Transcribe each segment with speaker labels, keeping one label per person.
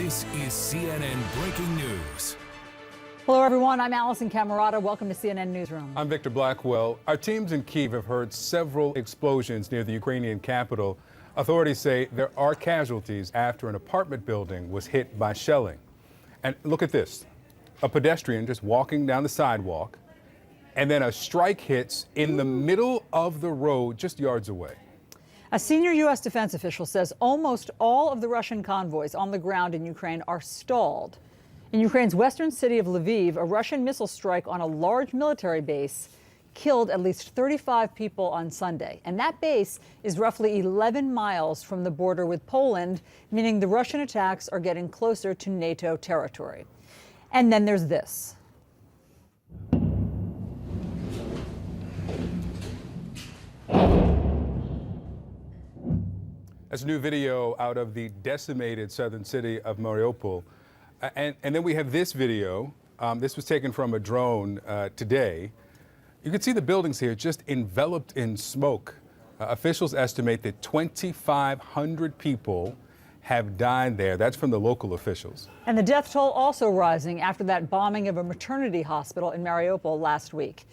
Speaker 1: This is CNN Breaking News.
Speaker 2: Hello, everyone. I'm Alisyn Camerota. Welcome to CNN Newsroom.
Speaker 3: I'm Victor Blackwell. Our teams in Kyiv have heard several explosions near the Ukrainian capital. Authorities say there are casualties after an apartment building was hit by shelling. And look at this. A pedestrian just walking down the sidewalk, and then a strike hits in the middle of the road just yards away.
Speaker 2: A senior U.S. defense official says almost all of the Russian convoys on the ground in Ukraine are stalled. In Ukraine's western city of Lviv, a Russian missile strike on a large military base killed at least 35 people on Sunday. And that base is roughly 11 miles from the border with Poland, meaning the Russian attacks are getting closer to NATO territory. And then there's this.
Speaker 3: That's new video out of the decimated southern city of Mariupol. And then we have this video. This was taken from a drone today. You can see the buildings here just enveloped in smoke. Officials estimate that 2,500 people have died there. That's from the local officials.
Speaker 2: And the death toll also rising after that bombing of a maternity hospital in Mariupol last week.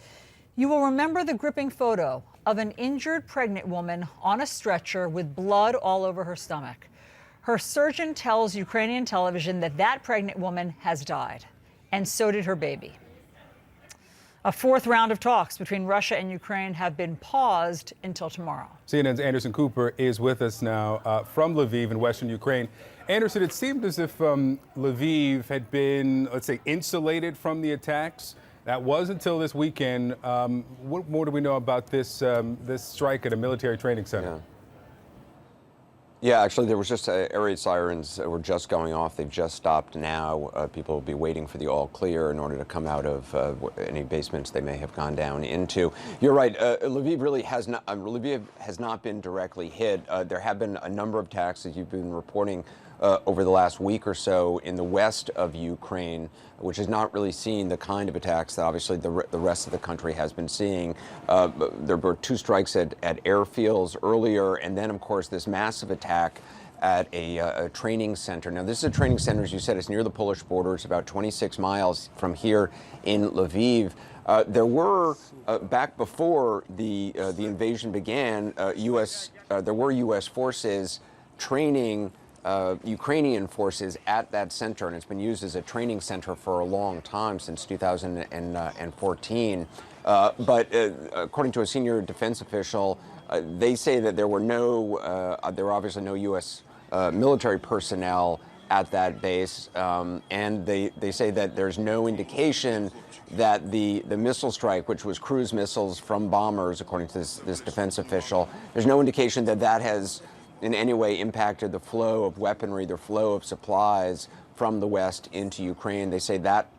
Speaker 2: You will remember the gripping photo of an injured pregnant woman on a stretcher with blood all over her stomach. Her surgeon tells Ukrainian television that that pregnant woman has died, and so did her baby. A fourth round of talks between Russia and Ukraine have been paused until tomorrow.
Speaker 3: CNN's Anderson Cooper is with us now from Lviv in western Ukraine. Anderson, it seemed as if Lviv had been, let's say, insulated from the attacks. That was until this weekend. What more do we know about this this strike at a military training center?
Speaker 4: Yeah, actually, there was just air raid sirens that were just going off. They've just stopped now. People will be waiting for the all clear in order to come out of any basements they may have gone down into. You're right. Lviv really has not. Lviv has not been directly hit. There have been a number of attacks, as you've been reporting, over the last week or so in the west of Ukraine, which has not really seen the kind of attacks that obviously the rest of the country has been seeing. There were two strikes at airfields earlier, and then, of course, this massive attack at a training center. Now, this is a training center, as you said, it's near the Polish border. It's about 26 miles from here in Lviv. There were, back before the invasion began, there were U.S. forces training Ukrainian forces at that center, and it's been used as a training center for a long time, since 2014. But according to a senior defense official, they say that there were obviously no U.S. Military personnel at that base, and they say that there's no indication that the missile strike, which was cruise missiles from bombers, according to this defense official, there's no indication that that has in any way impacted the flow of weaponry, the flow of supplies from the West into Ukraine. They say that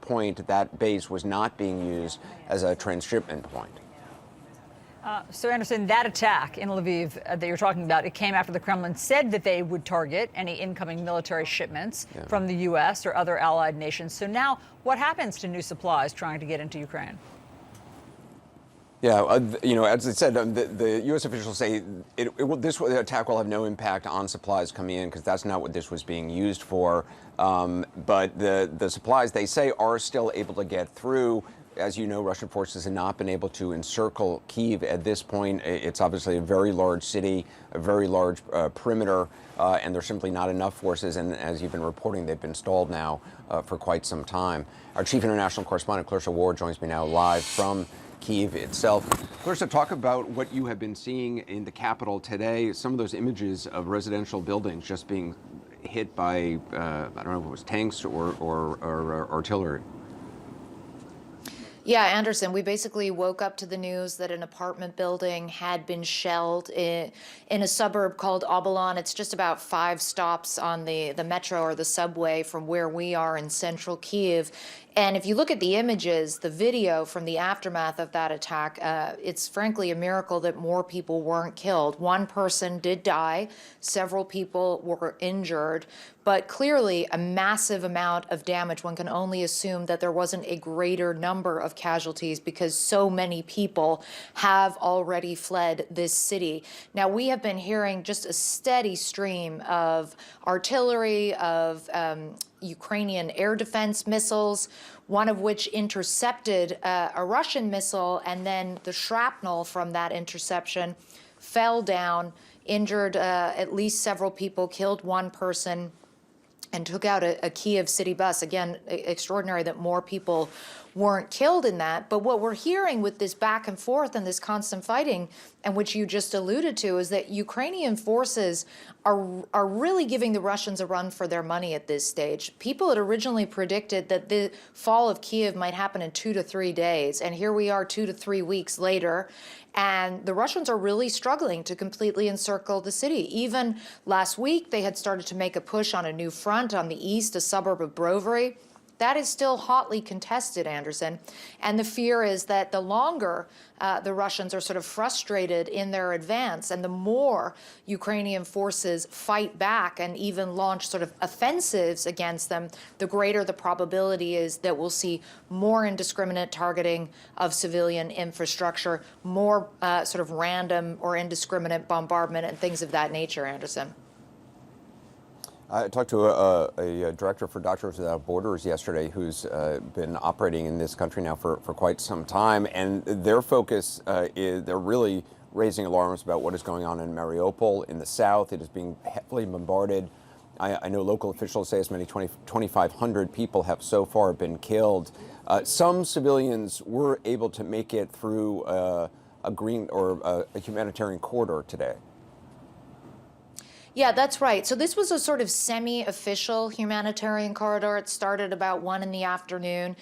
Speaker 4: that base was not being used as a transshipment point.
Speaker 2: So, Anderson, that attack in Lviv that you're talking about, it came after the Kremlin said that they would target any incoming military shipments from the U.S. or other allied nations. So now what happens to new supplies trying to get into Ukraine?
Speaker 4: Yeah, as I said, the U.S. officials say this attack will have no impact on supplies coming in, because that's not what this was being used for. But the supplies, they say, are still able to get through. As you know, Russian forces have not been able to encircle Kyiv at this point. It's obviously a very large city, a very large perimeter, and there's simply not enough forces. And as you've been reporting, they've been stalled now for quite some time. Our chief international correspondent, Clarissa Ward, joins me now live from Kyiv itself. Clarissa, talk about what you have been seeing in the capital today. Some of those images of residential buildings just being hit by, I don't know if it was tanks or artillery.
Speaker 5: Yeah, Anderson, we basically woke up to the news that an apartment building had been shelled in a suburb called Obolon. It's just about 5 stops on the metro or the subway from where we are in central Kyiv. And if you look at the images, the video from the aftermath of that attack, it's frankly a miracle that more people weren't killed. One person did die, several people were injured, but clearly a massive amount of damage. One can only assume that there wasn't a greater number of of casualties because so many people have already fled this city. Now, we have been hearing just a steady stream of artillery, of Ukrainian air defense missiles, one of which intercepted a Russian missile, and then the shrapnel from that interception fell down, injured at least several people, killed one person, and took out a Kyiv city bus. Again, extraordinary that more people weren't killed in that. But what we're hearing with this back and forth and this constant fighting, and which you just alluded to, is that Ukrainian forces are really giving the Russians a run for their money at this stage. People had originally predicted that the fall of Kyiv might happen in 2 to 3 days, and here we are 2 to 3 weeks later, and the Russians are really struggling to completely encircle the city. Even last week, they had started to make a push on a new front on the east, a suburb of Brovary. That is still hotly contested, Anderson. And the fear is that the longer the Russians are sort of frustrated in their advance, and the more Ukrainian forces fight back and even launch sort of offensives against them, the greater the probability is that we'll see more indiscriminate targeting of civilian infrastructure, more sort of random or indiscriminate bombardment and things of that nature, Anderson.
Speaker 4: I talked to a director for Doctors Without Borders yesterday who's been operating in this country now for quite some time, and their focus is they're really raising alarms about what is going on in Mariupol in the south. It is being heavily bombarded. I know local officials say as many 2,500 people have so far been killed. Some civilians were able to make it through a humanitarian corridor today.
Speaker 5: Yeah, that's right. So this was a sort of semi-official humanitarian corridor. It started about 1 in the afternoon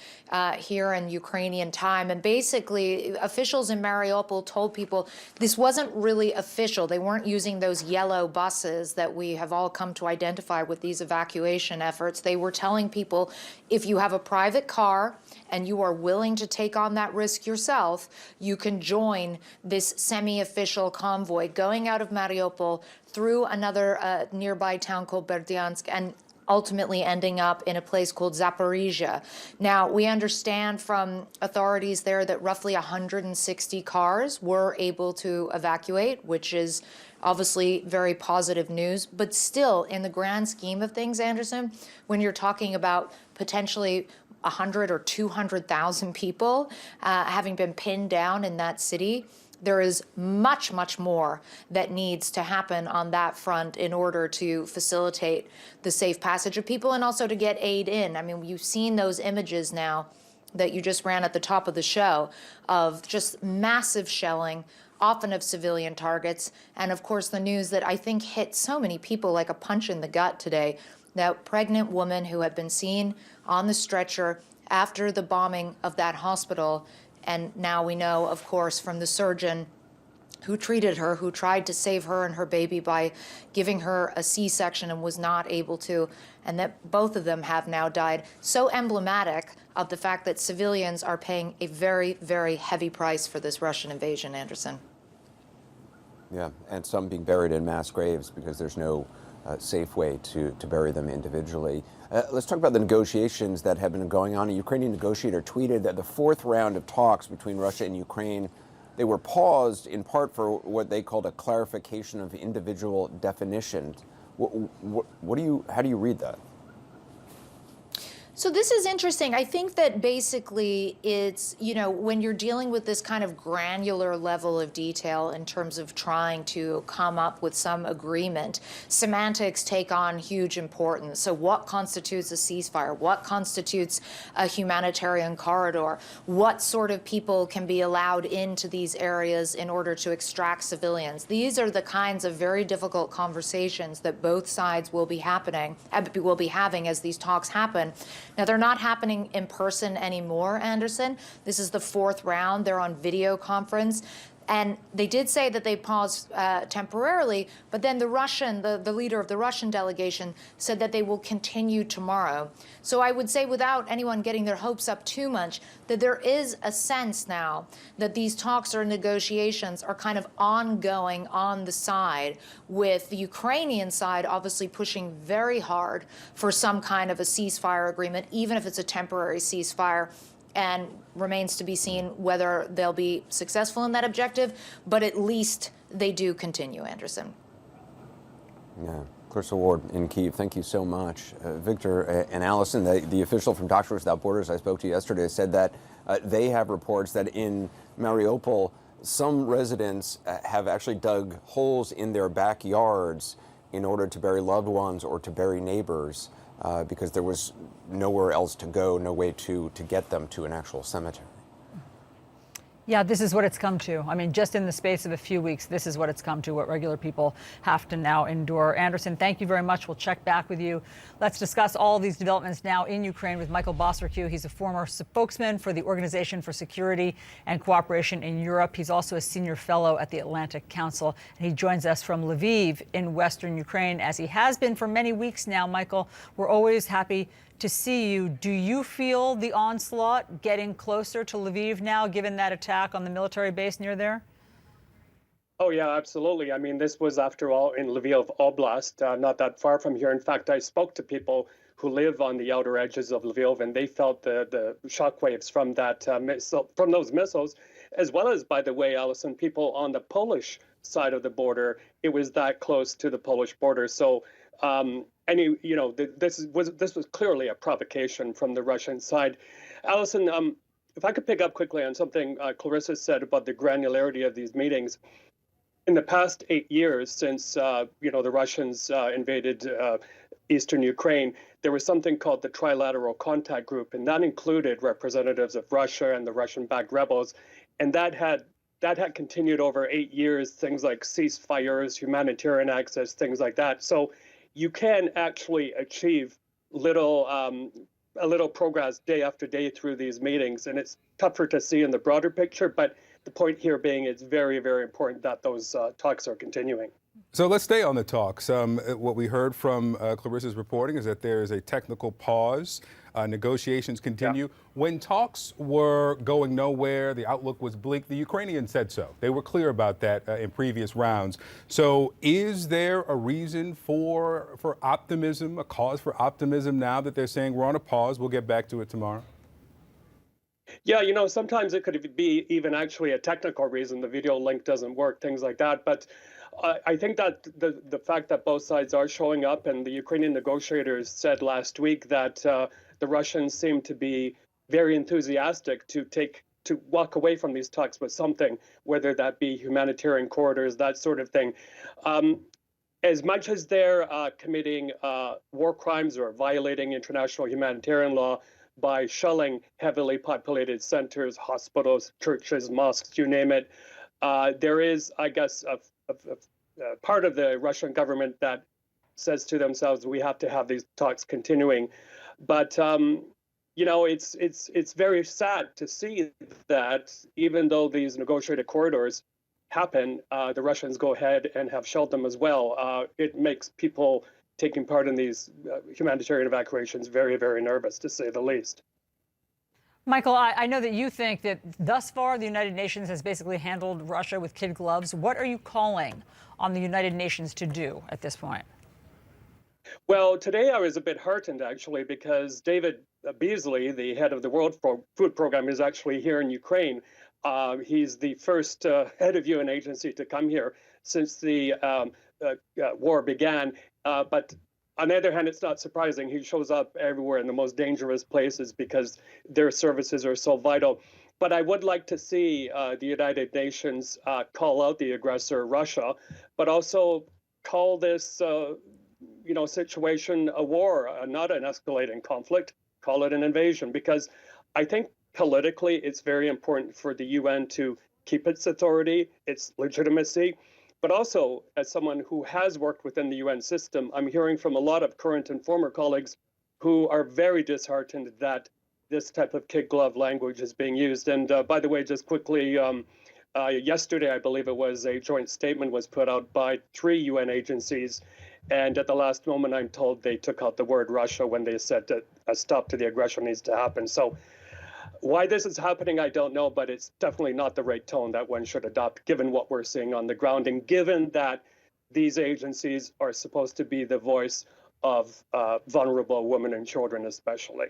Speaker 5: here in Ukrainian time. And basically, officials in Mariupol told people this wasn't really official. They weren't using those yellow buses that we have all come to identify with these evacuation efforts. They were telling people, if you have a private car and you are willing to take on that risk yourself, you can join this semi-official convoy going out of Mariupol through another nearby town called Berdyansk and ultimately ending up in a place called Zaporizhia. Now, we understand from authorities there that roughly 160 cars were able to evacuate, which is obviously very positive news. But still, in the grand scheme of things, Anderson, when you're talking about potentially 100 or 200,000 people having been pinned down in that city, there is much, much more that needs to happen on that front in order to facilitate the safe passage of people and also to get aid in. I mean, you've seen those images now that you just ran at the top of the show of just massive shelling, often of civilian targets. And of course, the news that I think hit so many people like a punch in the gut today, that pregnant woman who had been seen on the stretcher after the bombing of that hospital. And now we know, of course, from the surgeon who treated her, who tried to save her and her baby by giving her a C-section and was not able to, and that both of them have now died. So emblematic of the fact that civilians are paying a very, very heavy price for this Russian invasion, Anderson.
Speaker 4: Yeah, and some being buried in mass graves because there's no safe way to bury them individually. Let's talk about the negotiations that have been going on. A Ukrainian negotiator tweeted that the fourth round of talks between Russia and Ukraine, they were paused in part for what they called a clarification of individual definitions. How do you read that?
Speaker 5: So this is interesting. I think that basically it's, when you're dealing with this kind of granular level of detail in terms of trying to come up with some agreement, semantics take on huge importance. So what constitutes a ceasefire? What constitutes a humanitarian corridor? What sort of people can be allowed into these areas in order to extract civilians? These are the kinds of very difficult conversations that both sides will be having as these talks happen. Now, they're not happening in person anymore, Anderson. This is the fourth round. They're on video conference. And they did say that they paused temporarily, but then the leader of the Russian delegation said that they will continue tomorrow. So I would say, without anyone getting their hopes up too much, that there is a sense now that these talks or negotiations are kind of ongoing on the side, with the Ukrainian side obviously pushing very hard for some kind of a ceasefire agreement, even if it's a temporary ceasefire. and remains to be seen whether they'll be successful in that objective, but at least they do continue, Anderson.
Speaker 4: Yeah. Clarissa Ward in Kyiv, thank you so much. Victor and Alisyn, the official from Doctors Without Borders I spoke to yesterday said that they have reports that in Mariupol, some residents have actually dug holes in their backyards in order to bury loved ones or to bury neighbors because there was nowhere else to go, no way to get them to an actual cemetery.
Speaker 2: Yeah, this is what it's come to. I mean, just in the space of a few weeks, this is what it's come to, what regular people have to now endure. Anderson, thank you very much. We'll check back with you. Let's discuss all of these developments now in Ukraine with Michael Bociurkiw. He's a former spokesman for the Organization for Security and Cooperation in Europe. He's also a senior fellow at the Atlantic Council, and he joins us from Lviv in western Ukraine, as he has been for many weeks now. Michael, we're always happy to see you. Do you feel the onslaught getting closer to Lviv now, given that attack on the military base near there?
Speaker 6: Oh, yeah, absolutely. I mean, this was, after all, in Lviv Oblast, not that far from here. In fact, I spoke to people who live on the outer edges of Lviv, and they felt the shockwaves from that from those missiles, as well as, by the way, Alisyn, people on the Polish side of the border. It was that close to the Polish border. So, this was clearly a provocation from the Russian side. Alisyn, if I could pick up quickly on something Clarissa said about the granularity of these meetings. In the past 8 years since the Russians invaded eastern Ukraine, there was something called the Trilateral Contact Group, and that included representatives of Russia and the Russian-backed rebels, and that had continued over 8 years. Things like ceasefires, humanitarian access, things like that. So you can actually achieve a little progress day after day through these meetings, and it's tougher to see in the broader picture, but the point here being it's very, very important that those talks are continuing.
Speaker 3: So let's stay on the talks. What we heard from Clarissa's reporting is that there is a technical pause. Negotiations continue. Yeah. When talks were going nowhere, the outlook was bleak, the Ukrainians said so. They were clear about that in previous rounds. So is there a reason for optimism, a cause for optimism now that they're saying we're on a pause, we'll get back to it tomorrow?
Speaker 6: Yeah, sometimes it could be even actually a technical reason. The video link doesn't work, things like that. But I think that the fact that both sides are showing up, and the Ukrainian negotiators said last week that the Russians seem to be very enthusiastic to walk away from these talks with something, whether that be humanitarian corridors, that sort of thing. As much as they're committing war crimes or violating international humanitarian law by shelling heavily populated centers, hospitals, churches, mosques, you name it, there is, I guess, a part of the Russian government that says to themselves, we have to have these talks continuing. But it's very sad to see that even though these negotiated corridors happen, the Russians go ahead and have shelled them as well. It makes people taking part in these humanitarian evacuations very, very nervous, to say the least.
Speaker 2: Michael, I know that you think that thus far the United Nations has basically handled Russia with kid gloves. What are you calling on the United Nations to do at this point?
Speaker 6: Well, today I was a bit heartened, actually, because David Beasley, the head of the World Food Program, is actually here in Ukraine. He's the first head of UN agency to come here since the war began. But on the other hand, it's not surprising. He shows up everywhere in the most dangerous places because their services are so vital. But I would like to see the United Nations call out the aggressor, Russia, but also call this situation a war, not an escalating conflict, call it an invasion, because I think politically it's very important for the UN to keep its authority, its legitimacy. But also, as someone who has worked within the UN system, I'm hearing from a lot of current and former colleagues who are very disheartened that this type of kid glove language is being used. And by the way, just quickly, yesterday, I believe it was, a joint statement was put out by 3 UN agencies. And at the last moment, I'm told they took out the word Russia when they said that a stop to the aggression needs to happen. So why this is happening, I don't know, but it's definitely not the right tone that one should adopt, given what we're seeing on the ground, and given that these agencies are supposed to be the voice of vulnerable women and children especially.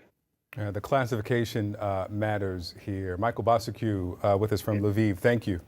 Speaker 3: The classification matters here. Michael Bociurkiw with us from Lviv. Thank you.